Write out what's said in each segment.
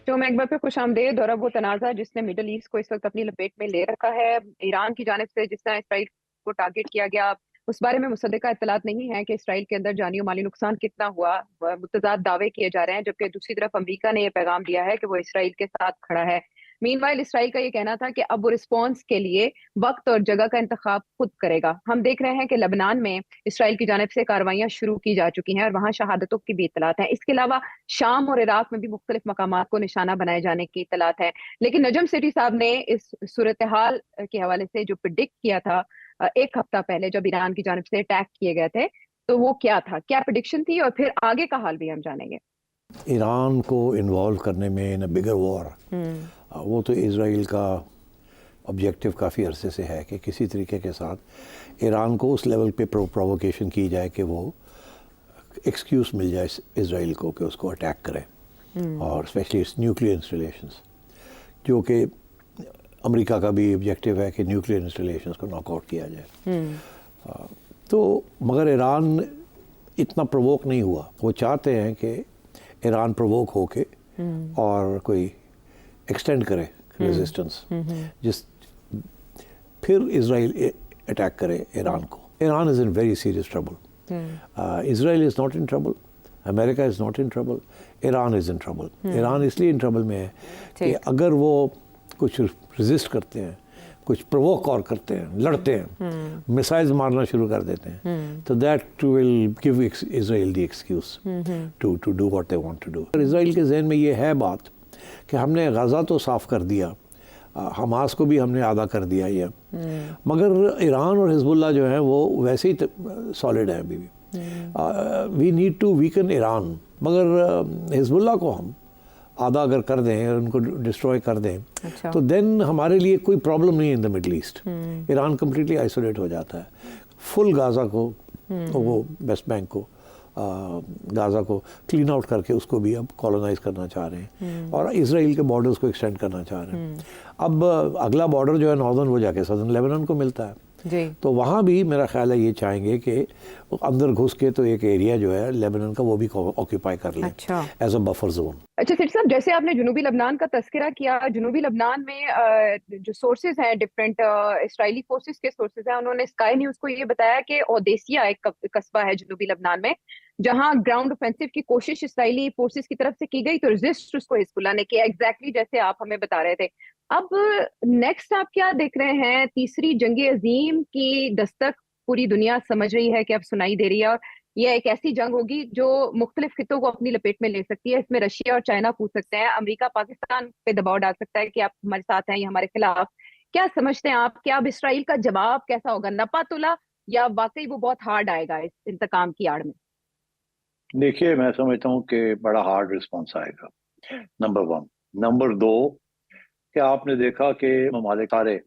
Show में एक बार फिर खुशामदीद। और अब वो तनाज़ा जिसने मिडल ईस्ट को इस वक्त अपनी लपेट में ले रखा है, ईरान की जानिब से जिस तरह इसराइल को टारगेट किया गया, उस बारे में मुसद्दका इत्तलात नहीं है कि इसराइल के अंदर जानी और माली नुकसान कितना हुआ। मुतज़ाद दावे किए जा रहे हैं, जबकि दूसरी तरफ अमरीका ने यह पैगाम दिया है कि वो इसराइल के साथ खड़ा है। मीनवाइल इसराइल का ये कहना था कि अब वो रिस्पॉन्स के लिए वक्त और जगह का इंतखाब खुद करेगा। हम देख रहे हैं कि लेबनान में इसराइल की जानिब से कार्रवाइयां शुरू की जा चुकी हैं और वहां शहादतों की भी इत्तलात हैं। इसके अलावा शाम और इराक में भी मुख्तलिफ मकामात को निशाना बनाए जाने की इत्तलात है। लेकिन नजम सेठी साहब ने इस सूरत हाल के हवाले से जो प्रिडिक्ट किया था एक हफ्ता पहले जब ईरान की जानिब से अटैक किए गए थे, तो वो क्या था, क्या प्रिडिक्शन थी, और फिर आगे का हाल भी हम जानेंगे। ईरान को इन्वॉल्व करने में इन बिगर वॉर, वो तो इसराइल का ऑब्जेक्टिव काफ़ी अरसे से है कि किसी तरीके के साथ ईरान को उस लेवल पे प्रोवोकेशन की जाए कि वो एक्सक्यूज़ मिल जाए इसराइल को कि उसको अटैक करे, और स्पेशली न्यूक्लियर इंस्टॉलेशंस, जो कि अमेरिका का भी ऑब्जेक्टिव है कि न्यूक्लियर इंस्टॉलेशंस को नॉकआउट किया जाए। तो मगर ईरान इतना प्रोवोक नहीं हुआ। वो चाहते हैं कि ईरान प्रोवोक होके और कोई एक्सटेंड करे रेजिस्टेंस, जिस फिर इसराइल अटैक करे ईरान को। Iran is in very serious trouble. Israel is not in trouble, America is not in trouble, Iran is in trouble. Iran इसलिए इन ट्रबल में है कि अगर वो कुछ रेजिस्ट करते हैं, कुछ प्रोवोक और करते हैं, लड़ते हैं, मिसाइल्स मारना शुरू कर देते हैं, तो that will give Israel the excuse to do what they want to do. Israel के जहन में ये है बात कि हमने गाज़ा तो साफ़ कर दिया, हमास को भी हमने आधा कर दिया ये, मगर ईरान और हिजबुल्लाह जो है वो वैसे ही सॉलिड है अभी भी। We need to weaken Iran, मगर हिजबुल्लाह को हम आधा अगर कर दें और उनको डिस्ट्रॉय कर दें, अच्छा, तो देन हमारे लिए कोई प्रॉब्लम नहीं है in the middle east. Iran completely isolate हो जाता है। फुल गाज़ा को, वो वेस्ट बैंक को, गाज़ा को क्लीन आउट करके उसको भी अब कॉलोनाइज करना चाह रहे हैं, और इसराइल के बॉर्डर्स को एक्सटेंड करना चाह रहे हैं। अब अगला बॉर्डर जो है नॉर्दर्न, वो जाके सदर्न लेबनान को मिलता है जी। तो वहाँ भी मेरा ख्याल है ये चाहेंगे कि अंदर घुस के तो एक एरिया जो है लेबनान का वो भी ऑक्यूपाई कर लें, अच्छा, एज अ बफर जोन। अच्छा सेठ साहब, जैसे आपने जुनूबी लबनान का तस्करा किया, जुनूबी लबनान में जो सोर्सेज हैं, डिफरेंट इसराइली फोर्सेस के सोर्सेज हैं, उन्होंने स्काई न्यूज को ये बताया कि ओदेसिया एक कस्बा है जुनूबी लबनान में, जहां ग्राउंड ऑफेंसिव की कोशिश इसराइली फोर्सेस की तरफ से की गई, तो रेजिस्ट उसको हिजबुल्लाह ने किया, एग्जैक्टली जैसे आप हमें बता रहे थे। अब नेक्स्ट आप क्या देख रहे हैं? तीसरी जंग अजीम की दस्तक पूरी दुनिया समझ रही है कि अब सुनाई दे रही है, और यह एक ऐसी जंग होगी जो मुख्तलिफ खितों को अपनी लपेट में ले सकती है। इसमें रशिया और चाइना पूछ सकते हैं, अमेरिका पाकिस्तान पे दबाव डाल सकता है कि आप हमारे साथ हैं या हमारे खिलाफ। क्या समझते हैं आप, क्या अब इसराइल का जवाब कैसा होगा, नपा तुला, या वाकई वो बहुत हार्ड आएगा इस इंतकाम की आड़ में? देखिए, मैं समझता हूँ कि बड़ा हार्ड रिस्पॉन्स आएगा, नंबर वन। नंबर दो, कि आपने देखा कि ममालिक सारे,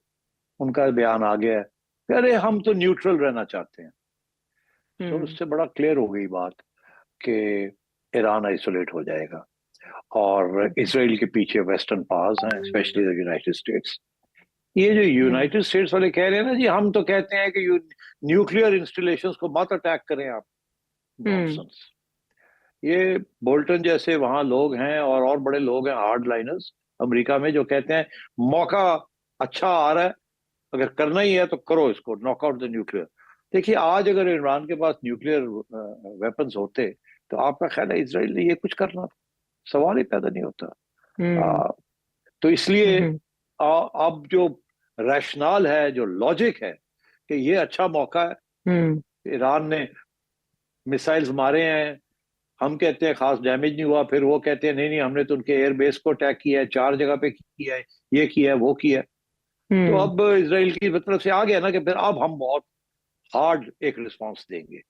उनका बयान आ गया है कि अरे हम तो न्यूट्रल रहना चाहते हैं। तो उससे बड़ा क्लियर हो गई बात कि ईरान आइसोलेट हो जाएगा और इसराइल के पीछे वेस्टर्न पावर्स हैं, स्पेशली द यूनाइटेड स्टेट्स। ये जो यूनाइटेड स्टेट्स वाले कह रहे हैं ना जी, हम तो कहते हैं कि न्यूक्लियर इंस्टॉलेशंस को मत अटैक करें आप, नॉनसेंस। ये बोल्टन जैसे वहां लोग हैं और बड़े लोग हैं हार्ड लाइनर्स अमेरिका में, जो कहते हैं मौका अच्छा आ रहा है, अगर करना ही है तो करो इसको, नॉकआउट द न्यूक्लियर। देखिए, आज अगर ईरान के पास न्यूक्लियर वेपन्स होते तो आपका ख्याल है इसराइल ने ये कुछ करना था? सवाल ही पैदा नहीं होता। तो इसलिए अब जो रैशनल है, जो लॉजिक है कि ये अच्छा मौका है, ईरान ने मिसाइल्स मारे हैं, हम कहते हैं खास डैमेज नहीं हुआ, फिर वो कहते हैं नहीं नहीं हमने तो उनके एयरबेस को अटैक किया है, 4 जगह पे किया है, ये किया है, वो किया है। तो अब इसराइल की तरफ से आ गया ना कि फिर अब हम बहुत हार्ड एक रिस्पांस देंगे,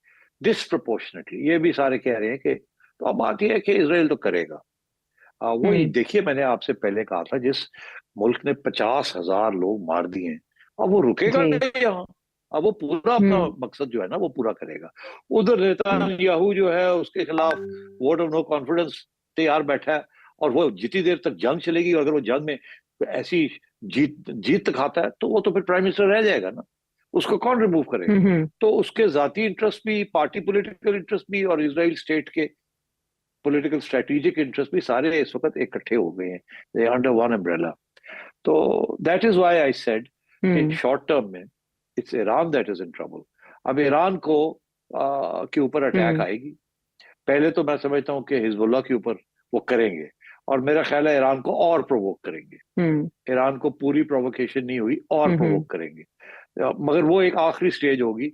डिसप्रोपोर्शनेटली। ये भी सारे कह रहे हैं कि, तो अब बात यह है कि इसराइल तो करेगा। वो देखिए, मैंने आपसे पहले कहा था, जिस मुल्क ने 50,000 लोग मार दिए हैं, अब वो रुकेगा नहीं यहाँ। अब वो पूरा अपना मकसद जो है ना वो पूरा करेगा। उधर नेतन्याहू जो है उसके खिलाफ वोट ऑफ नो कॉन्फिडेंस तैयार बैठा है, और वो जितनी देर तक जंग चलेगी, और अगर वो जंग में ऐसी जीत खाता है तो वो तो फिर प्राइम मिनिस्टर रह जाएगा ना, उसको कौन रिमूव करेगा? तो उसके जाती इंटरेस्ट भी, पार्टी पॉलिटिकल इंटरेस्ट भी, और इसराइल स्टेट के पॉलिटिकल स्ट्रेटेजिक इंटरेस्ट भी सारे इस वक्त इकट्ठे हो गए हैं अंडर वन अम्ब्रेला। तो that is why I said कि शॉर्ट टर्म में it's Iran that is in trouble. अब ईरान को के ऊपर अटैक आएगी, पहले तो मैं समझता हूँ कि हिजबुल्लाह के ऊपर वो करेंगे, और मेरा ख्याल है ईरान को और प्रोवोक करेंगे। ईरान को पूरी प्रोवोकेशन नहीं हुई, और प्रोवोक करेंगे, मगर वो एक आखिरी स्टेज होगी।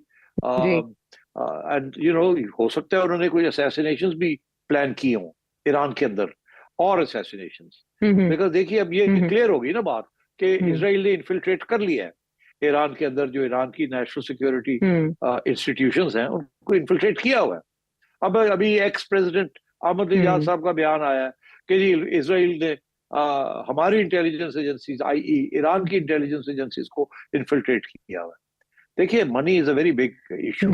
एंड यू नो, हो सकता है उन्होंने कोई असैसिनेशंस भी प्लान किए हों ईरान के अंदर, और असैसिनेशंस, बिकॉज देखिए अब ये क्लियर होगी ना बात कि इसराइल ने इन्फिल्ट्रेट कर लिया है ईरान के अंदर, जो ईरान की नेशनल सिक्योरिटी इंस्टीट्यूशंस हैं उनको इन्फिल्ट्रेट किया हुआ है। अब अभी एक्स प्रेसिडेंट अहमद साहब का बयान आया है कि जी इसराइल ने हमारी इंटेलिजेंस एजेंसीज आई.ई. ईरान की इंटेलिजेंस एजेंसीज को इन्फिल्ट्रेट किया हुआ है। देखिए money is a very big issue,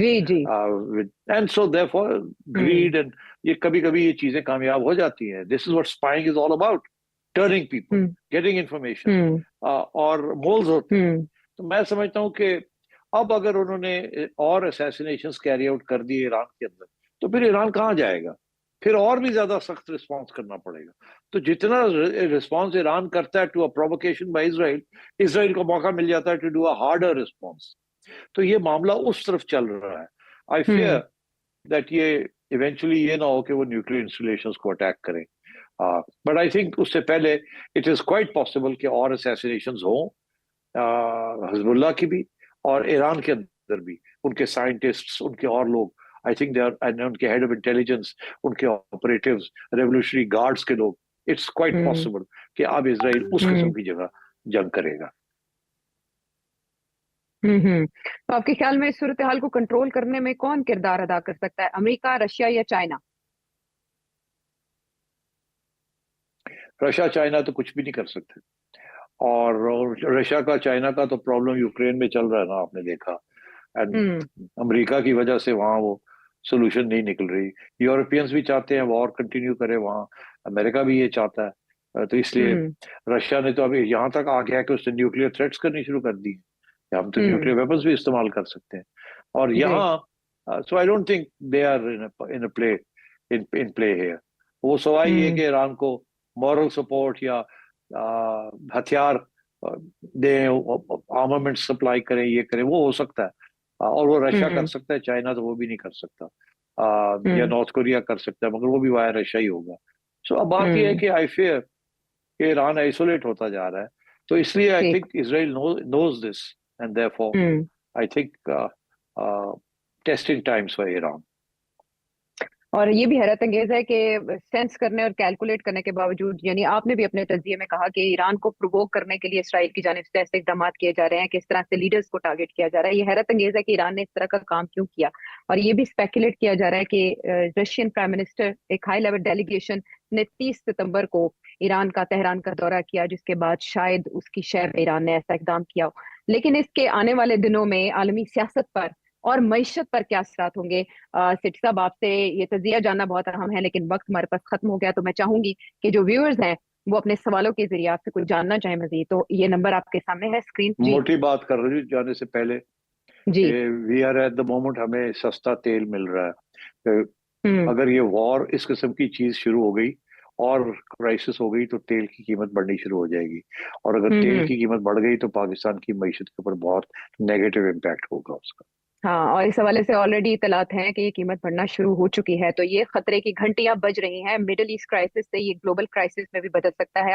and so therefore greed, and ये कभी कभी ये चीजें कामयाब हो जाती हैं। This is what spying is all about, turning people, getting information, और मोल्स होते हैं। तो मैं समझता हूँ कि अब अगर उन्होंने और असैसिनेशंस कैरी आउट कर दिए ईरान के अंदर, तो फिर ईरान कहाँ जाएगा, फिर और भी ज्यादा सख्त रिस्पॉन्स करना पड़ेगा। तो जितना रिस्पॉन्स ईरान करता है to a provocation by Israel, Israel को मौका मिल जाता है to do a harder response. तो ये मामला उस तरफ चल रहा है। आई फियर दैट ये इवेंचुअली ये ना हो कि वो न्यूक्लियर इंस्टॉलेशंस को अटैक करें, बट आई थिंक उससे पहले इट इज क्वाइट पॉसिबल कि और असैसिनेशंस हों, हिजबुल्लाह की भी और ईरान के अंदर भी, उनके साइंटिस्ट्स, उनके और लोग, आई थिंक दे आर, उनके हेड ऑफ इंटेलिजेंस, उनके ऑपरेटिव्स, रेवोल्यूशनरी गार्ड्स के लोग, इट्स क्वाइट पॉसिबल कि अब इसराइल उस किस्म की जगह जंग करेगा। तो आपके ख्याल में इस सूरत हाल को कंट्रोल करने में कौन किरदार अदा कर सकता है, अमेरिका, रशिया या चाइना? रशिया चाइना तो कुछ भी नहीं कर सकते, और रशिया का चाइना का तो प्रॉब्लम यूक्रेन में चल रहा है ना, आपने देखा, एंड अमेरिका की वजह से वहां वो सोल्यूशन नहीं निकल रही। यूरोपियंस भी चाहते हैं वॉर कंटिन्यू करे वहां, अमेरिका भी ये चाहता है, तो इसलिए रशिया ने तो अभी यहाँ तक आ गया कि उसने न्यूक्लियर थ्रेट्स करनी शुरू कर दी, हम तो न्यूक्लियर वेपन्स भी इस्तेमाल कर सकते हैं। और यहाँ so I don't think they are in play in play here. वो सवाल ये कि ईरान को मॉरल सपोर्ट या हथियार दें, आर्मामेंट सप्लाई करें, ये करें, वो हो सकता है, और वो रशिया कर सकता है, चाइना तो वो भी नहीं कर सकता, या नॉर्थ कोरिया कर सकता है, मगर वो भी वाया रशिया ही होगा। सो अब बात ये है कि आई फियर कि ईरान आइसोलेट होता जा रहा है, तो इसलिए I think Israel knows this, and therefore I think testing times for Iran. और ये भी हैरत अंगेज है कि सेंस करने और कैलकुलेट करने के बावजूद, यानी आपने भी अपने तज्जिये में कहा कि ईरान को प्रोवोक करने के लिए इसराइल की जानिब से ऐसे इकदाम किए जा रहे हैं, किस तरह से लीडर्स को टारगेट किया जा रहा है। ये हैरत अंगेज है कि ईरान ने इस तरह का काम क्यों किया। और ये भी स्पेकुलेट किया जा रहा है कि रशियन प्राइम मिनिस्टर, एक हाई लेवल डेलीगेशन ने 30 सितंबर को ईरान का, तेहरान का दौरा किया, जिसके बाद शायद उसकी शय ईरान ने ऐसा इकदाम किया हो। लेकिन इसके आने वाले दिनों में आलमी सियासत पर और मईशत पर क्या असरात होंगे? सिटी साहब, आपसे ये तजिया जानना बहुत अहम है, लेकिन वक्त हमारे पास खत्म हो गया। तो मैं चाहूंगी कि जो व्यूअर्स हैं वो अपने सवालों के जरिए आपसे कुछ जानना चाहें मजीद, तो ये नंबर आपके सामने है स्क्रीन। मोटी बात कर रही हूँ जाने से पहले जी, we are at the moment, हमें सस्ता तेल मिल रहा है। अगर ये वॉर, इस किस्म की चीज शुरू हो गई और क्राइसिस हो गई, तो तेल की कीमत बढ़नी शुरू हो जाएगी, और अगर तेल की कीमत बढ़ गई तो पाकिस्तान की मईशत के ऊपर बहुत नेगेटिव इम्पैक्ट होगा उसका। हाँ, और इस हवाले से ऑलरेडी इतलात हैं कि ये कीमत बढ़ना शुरू हो चुकी है। तो ये खतरे की घंटियां बज रही हैं। मिडिल ईस्ट क्राइसिस से ये ग्लोबल क्राइसिस में भी बदल सकता है।